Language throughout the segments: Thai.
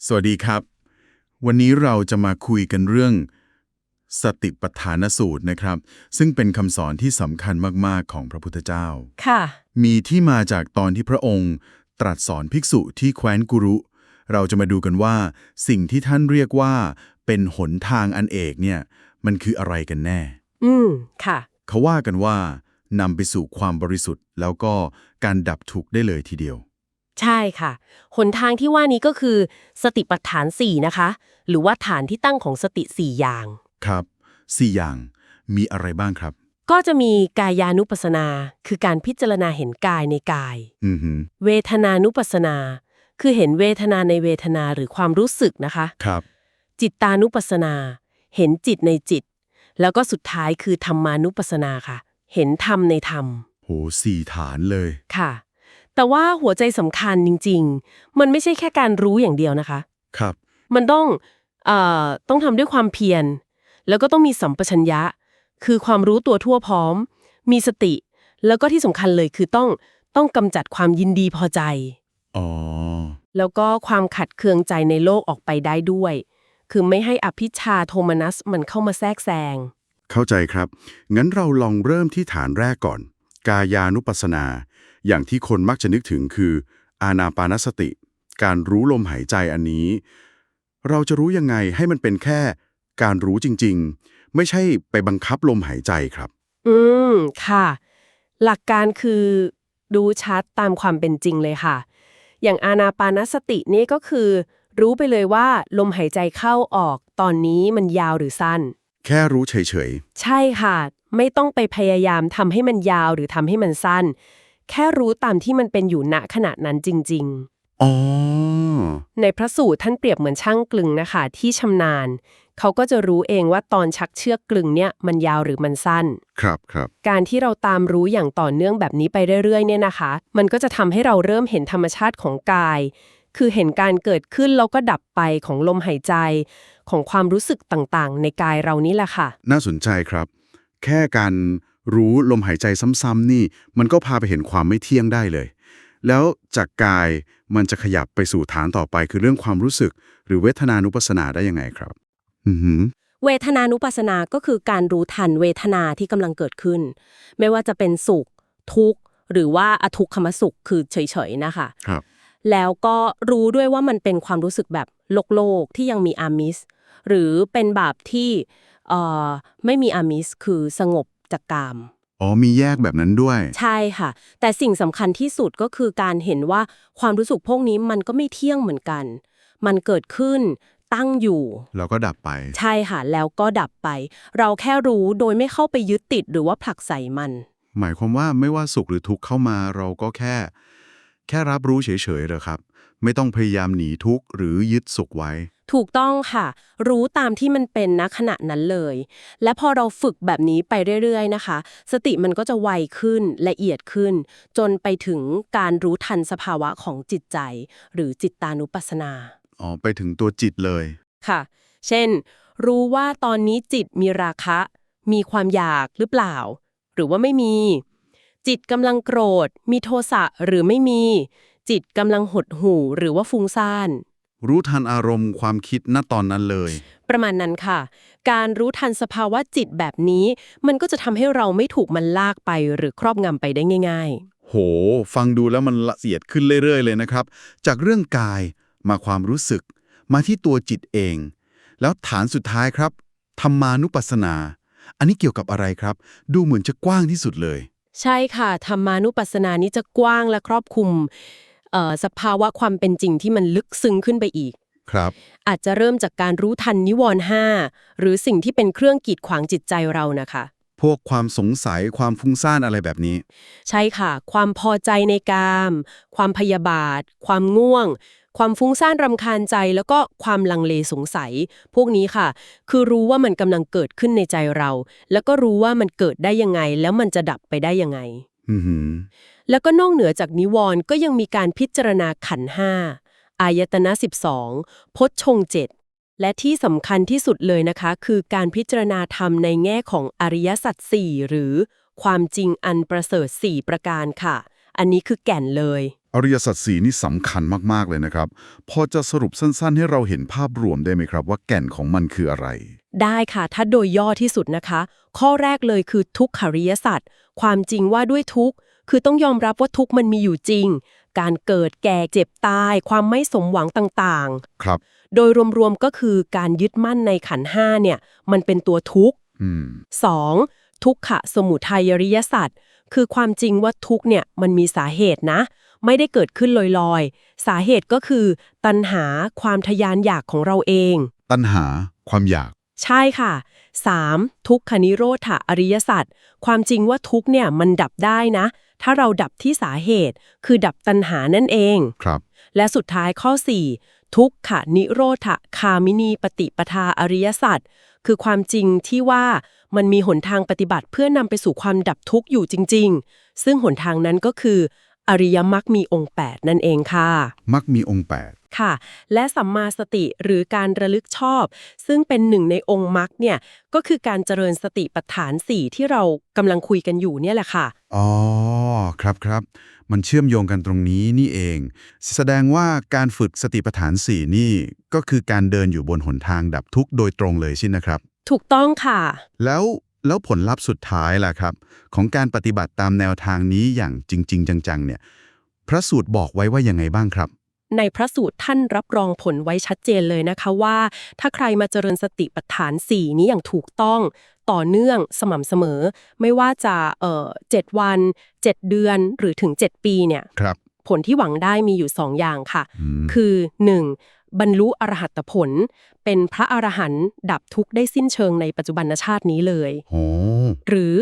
สวัสดีครับวันนี้เราจะมาคุยกันเรื่องสติปัฏฐานสูตรนะครับซึ่งเป็นคำสอนที่สำคัญมากๆของพระพุทธเจ้าค่ะมีที่มาจากตอนที่พระองค์ตรัสสอนภิกษุที่แคว้นกุรุเราจะมาดูกันว่าสิ่งที่ท่านเรียกว่าเป็นหนทางอันเอกเนี่ยมันคืออะไรกันแน่ค่ะเขาว่ากันว่านำไปสู่ความบริสุทธิ์แล้วก็การดับทุกข์ได้เลยทีเดียวใช่ค่ะหนทางที่ว่านี้ก็คือสติปัฏฐาน4นะคะหรือว่าฐานที่ตั้งของสติ4อย่างครับ4อย่างมีอะไรบ้างครับก็จะมีกายานุปัสสนาคือการพิจารณาเห็นกายในกายอือหือเวทนานุปัสสนาคือเห็นเวทนาในเวทนาหรือความรู้สึกนะคะครับจิตตานุปัสสนาเห็นจิตในจิตแล้วก็สุดท้ายคือธรรมานุปัสสนาค่ะเห็นธรรมในธรรมโห4 ฐานเลย ค่ะแต่ว่าหัวใจสำคัญจริงๆมันไม่ใช่แค่การรู้อย่างเดียวนะคะครับมันต้องทำด้วยความเพียรแล้วก็ต้องมีสัมปชัญญะคือความรู้ตัวทั่วพร้อมมีสติแล้วก็ที่สำคัญเลยคือต้องกำจัดความยินดีพอใจอ๋อแล้วก็ความขัดเคืองใจในโลกออกไปได้ด้วยคือไม่ให้อภิชฌาโทมนัสมันเข้ามาแทรกแซงเข้าใจครับ งั้นเราลองเริ่มที่ฐานแรกก่อน กายานุปัสสนา อย่างที่คนมักจะนึกถึงคืออานาปานสติ การรู้ลมหายใจอันนี้ เราจะรู้ยังไงให้มันเป็นแค่การรู้จริงๆ ไม่ใช่ไปบังคับลมหายใจครับ อืมค่ะหลักการคือดูชัดตามความเป็นจริงเลยค่ะอย่างอานาปานสตินี่ก็คือรู้ไปเลยว่าลมหายใจเข้าออกตอนนี้มันยาวหรือสั้นแค่รู้เฉยใช่ค่ะไม่ต้องไปพยายามทำให้มันยาวหรือทำให้มันสั้นแค่รู้ตามที่มันเป็นอยู่ณขณะนั้นจริงๆ อ๋อ ๆในพระสูตรท่านเปรียบเหมือนช่างกลึงนะคะที่ชำนาญเขาก็จะรู้เองว่าตอนชักเชือกกลึงเนี่ยมันยาวหรือมันสั้นครับครับ การที่เราตามรู้อย่างต่อเนื่องแบบนี้ไปเรื่อยๆเนี่ยนะคะมันก็จะทำให้เราเริ่มเห็นธรรมชาติของกายคือเห็นการเกิดขึ้นแล้วก็ดับไปของลมหายใจของความรู้สึกต่างๆในกายเรานี่แหละค่ะน่าสนใจครับ แค่การรู้ลมหายใจซ้ำๆนี่ มันก็พาไปเห็นความไม่เที่ยงได้เลย แล้วจากกายมันจะขยับไปสู่ฐานต่อไปคือเรื่องความรู้สึก หรือเวทนานุปัสสนาได้ยังไงครับ อือหือเวทนานุปัสสนาก็คือการรู้ทันเวทนาที่กำลังเกิดขึ้นไม่ว่าจะเป็นสุขทุกข์หรือว่าอทุกขมสุขคือเฉยๆนะคะครับแล้วก็รู้ด้วยว่ามันเป็นความรู้สึกแบบโลกที่ยังมีอามิสหรือเป็นแบบที่เอ่อไม่มีอามิสคือสงบจากกาม อ๋อมีแยกแบบนั้นด้วย ใช่ค่ะแต่สิ่งสำคัญที่สุดก็คือการเห็นว่าความรู้สึกพวกนี้มันก็ไม่เที่ยงเหมือนกันมันเกิดขึ้นตั้งอยู่แล้วก็ดับไป ใช่ค่ะแล้วก็ดับไปเราแค่รู้โดยไม่เข้าไปยึดติดหรือว่าผลักไสมันหมายความว่าไม่ว่าสุขหรือทุกข์เข้ามาเราก็แค่รับรู้เฉยๆเหรอครับ ไม่ต้องพยายามหนีทุกข์หรือยึดสุขไว้ ถูกต้องค่ะรู้ตามที่มันเป็นณขณะนั้นเลยและพอเราฝึกแบบนี้ไปเรื่อยๆนะคะสติมันก็จะไวขึ้นละเอียดขึ้นจนไปถึงการรู้ทันสภาวะของจิตใจหรือจิตตานุปัสสนา อ๋อไปถึงตัวจิตเลย ค่ะ เช่น รู้ว่าตอนนี้จิตมีราคะ มีความอยากหรือเปล่า หรือว่าไม่มี จิตกำลังโกรธ มีโทสะหรือไม่มี จิตกำลังหดหู่หรือว่าฟุ้งซ่าน รู้ทันอารมณ์ความคิดณตอนนั้นเลย ประมาณนั้นค่ะ การรู้ทันสภาวะจิตแบบนี้ มันก็จะทำให้เราไม่ถูกมันลากไปหรือครอบงำไปได้ง่ายโห ฟังดูแล้วมันละเอียดขึ้นเรื่อยๆเลยนะครับ จากเรื่องกายมาความรู้สึก มาที่ตัวจิตเอง แล้วฐานสุดท้ายครับธรรมานุปัสสนา อันนี้เกี่ยวกับอะไรครับ ดูเหมือนจะกว้างที่สุดเลย ๆ ใช่ค่ะธรรมานุปัสสนานี้จะกว้างและครอบคลุมสภาวะความเป็นจริงที่มันลึกซึ้งขึ้นไปอีก ครับ อาจจะเริ่มจากการรู้ทันนิวรณ์ห้าหรือสิ่งที่เป็นเครื่องกีดขวางจิตใจเรานะคะ พวกความสงสัยความฟุ้งซ่านอะไรแบบนี้ ใช่ค่ะ ความพอใจในกาม ความพยาบาท ความง่วง ความฟุ้งซ่านรำคาญใจแล้วก็ความลังเลสงสัย พวกนี้ค่ะ คือรู้ว่ามันกำลังเกิดขึ้นในใจเรา แล้วก็รู้ว่ามันเกิดได้ยังไง แล้วมันจะดับไปได้ยังไง อือหือ แล้วก็นอกเหนือจากนิวรณ์ก็ยังมีการพิจารณาขันธ์ห้าอายตนะ12พจน์ชงเจ็ดและที่สำคัญที่สุดเลยนะคะ คือการพิจารณาธรรมในแง่ของอริยสัจ4หรือความจริงอันประเสริฐ4ประการค่ะ อั อันนี้คือแก่นเลย อริยสัจสี่นี่สำคัญมากๆเลยนะครับพอจะสรุปสั้นๆให้เราเห็นภาพรวมได้ไหมครับว่าแก่นของมันคืออะไรได้ค่ะถ้าโดยย่อที่สุดนะคะ ข้อแรกเลยคือทุกขอริยสัจความจริงว่าด้วยทุกข์คือต้องยอมรับว่าทุกข์มันมีอยู่จริง การเกิดแก่เจ็บตาย ความไม่สมหวังต่างครับๆ โดยรวมๆก็คือการยึดมั่นในขันธ์ห้าเนี่ยมันเป็นตัวทุกข์ 2. ทุกขสมุทัยอริยสัจคือความจริงว่าทุกข์เนี่ยมันมีสาเหตุนะ ไม่ได้เกิดขึ้นลอยๆ สาเหตุก็คือตัณหาความทยานอยากของเราเอง ตัณหาความอยาก ใช่ค่ะ 3. ทุกขนิโรธอริยสัจความจริงว่าทุกข์เนี่ยมันดับได้นะ ถ้าเราดับที่สาเหตุคือดับตัณหานั่นเอง ครับ และสุดท้ายข้อ 4. ทุกขนิโรธคามินีปฏิปทาอริยสัจคือความจริงที่ว่ามันมีหนทางปฏิบัติเพื่อนำไปสู่ความดับทุกข์อยู่จริงๆ ซึ่งหนทางนั้นก็คืออริยมรรคมีองค์ 8 นั่นเองค่ะ มรรคมีองค์ ค่ะ และสัมมาสติหรือการระลึกชอบ ซึ่งเป็นหนึ่งในองค์มรรคเนี่ยก็คือการเจริญสติปัฏฐาน 4 ที่เรากำลังคุยกันอยู่เนี่ยแหละค่ะ 8อ๋อครับมันเชื่อมโยงกันตรงนี้นี่เอง แสดงว่าการฝึกสติปัฏฐาน 4นี่ก็คือการเดินอยู่บนหนทางดับทุกข์โดยตรงเลยใช่ไหมครับ ถูกต้องค่ะ แล้วผลลัพธ์สุดท้ายล่ะครับของการปฏิบัติตามแนวทางนี้อย่างจริงๆจังๆเนี่ยพระสูตรบอกไว้ว่ายังไงบ้างครับในพระสูตรท่านรับรองผลไว้ชัดเจนเลยนะคะว่า ถ้าใครมาเจริญสติปัฏฐาน 4 นี้อย่างถูกต้องต่อเนื่องสม่ำเสมอ ไม่ว่าจะ7 วัน 7 เดือนหรือถึง 7 ปีเนี่ย ครับ ผลที่หวังได้มีอยู่ 2 อย่างค่ะ ม คือ 1. บรรลุอรหัตผล เป็นพระอรหันต์ดับทุกข์ได้สิ้นเชิงในปัจจุบันชาตินี้เลย โอ้ หรือ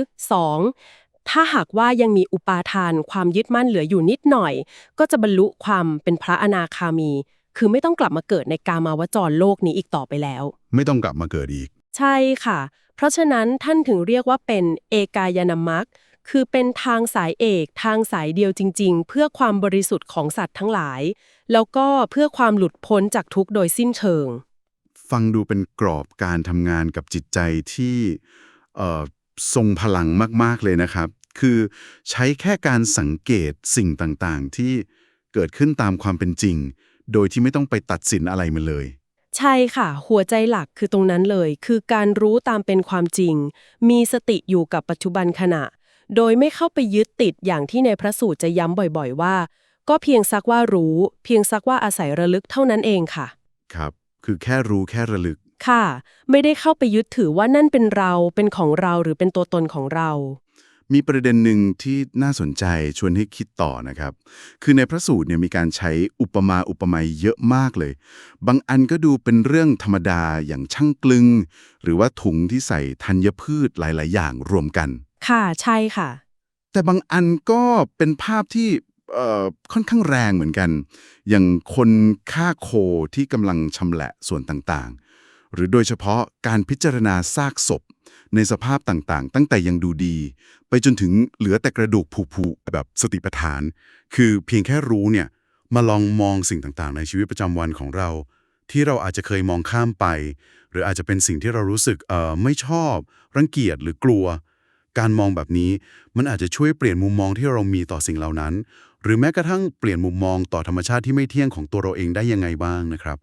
2. ถ้าหากว่ายังมีอุปาทานความยึดมั่นเหลืออยู่นิดหน่อย ก็จะบรรลุความเป็นพระอนาคามี คือไม่ต้องกลับมาเกิดในกามาวจรโลกนี้อีกต่อไปแล้ว ไม่ต้องกลับมาเกิดอีก ใช่ค่ะ เพราะฉะนั้นท่านถึงเรียกว่าเป็นเอกายนมรรคคือเป็นทางสายเอกทางสายเดียวจริงๆ เพื่อความบริสุทธิ์ของสัตว์ทั้งหลาย แล้วก็เพื่อความหลุดพ้นจากทุกข์โดยสิ้นเชิง ฟังดูเป็นกรอบการทำงานกับจิตใจที่ทรงพลังมากๆเลยนะครับ คือใช้แค่การสังเกตสิ่งต่างๆ ที่เกิดขึ้นตามความเป็นจริง โดยที่ไม่ต้องไปตัดสินอะไรมันเลย ใช่ค่ะ หัวใจหลักคือตรงนั้นเลย คือการรู้ตามเป็นความจริง มีสติอยู่กับปัจจุบันขณะ โดยไม่เข้าไปยึดติดอย่างที่ในพระสูตรจะย้ำบ่อยๆว่า ก็เพียงซักว่ารู้ เพียงซักว่าอาศัยระลึกเท่านั้นเองค่ะ ครับ คือแค่รู้แค่ระลึก ค่ะ ไม่ได้เข้าไปยึดถือว่านั่นเป็นเราเป็นของเราหรือเป็นตัวตนของเรา มีประเด็นหนึ่งที่น่าสนใจชวนให้คิดต่อนะครับ คือในพระสูตรเนี่ยมีการใช้อุปมาอุปไมยเยอะมากเลย บางอันก็ดูเป็นเรื่องธรรมดาอย่างช่างกลึง หรือว่าถุงที่ใส่ธัญพืชหลายๆ อย่างรวมกัน ค่ะ ใช่ค่ะ แต่บางอันก็เป็นภาพที่ค่อนข้างแรงเหมือนกัน อย่างคนฆ่าโคที่กำลังชำแหละส่วนต่างๆ หรือโดยเฉพาะการพิจารณาซากศพในสภาพต่างๆ ตั้งแต่ยังดูดี ไปจนถึงเหลือแต่กระดูกผุๆแบบสติปัฏฐาน คือเพียงแค่รู้เนี่ยมาลองมองสิ่งต่างๆ ในชีวิตประจำวันของเรา ที่เราอาจจะเคยมองข้ามไป หรืออาจจะเป็นสิ่งที่เรารู้สึกไม่ชอบ รังเกียจหรือกลัว การมองแบบนี้มันอาจจะช่วยเปลี่ยนมุมมองที่เรามีต่อสิ่งเหล่านั้น หรือแม้กระทั่งเปลี่ยนมุมมองต่อธรรมชาติที่ไม่เที่ยงของตัวเราเองได้ยังไงบ้างนะครับ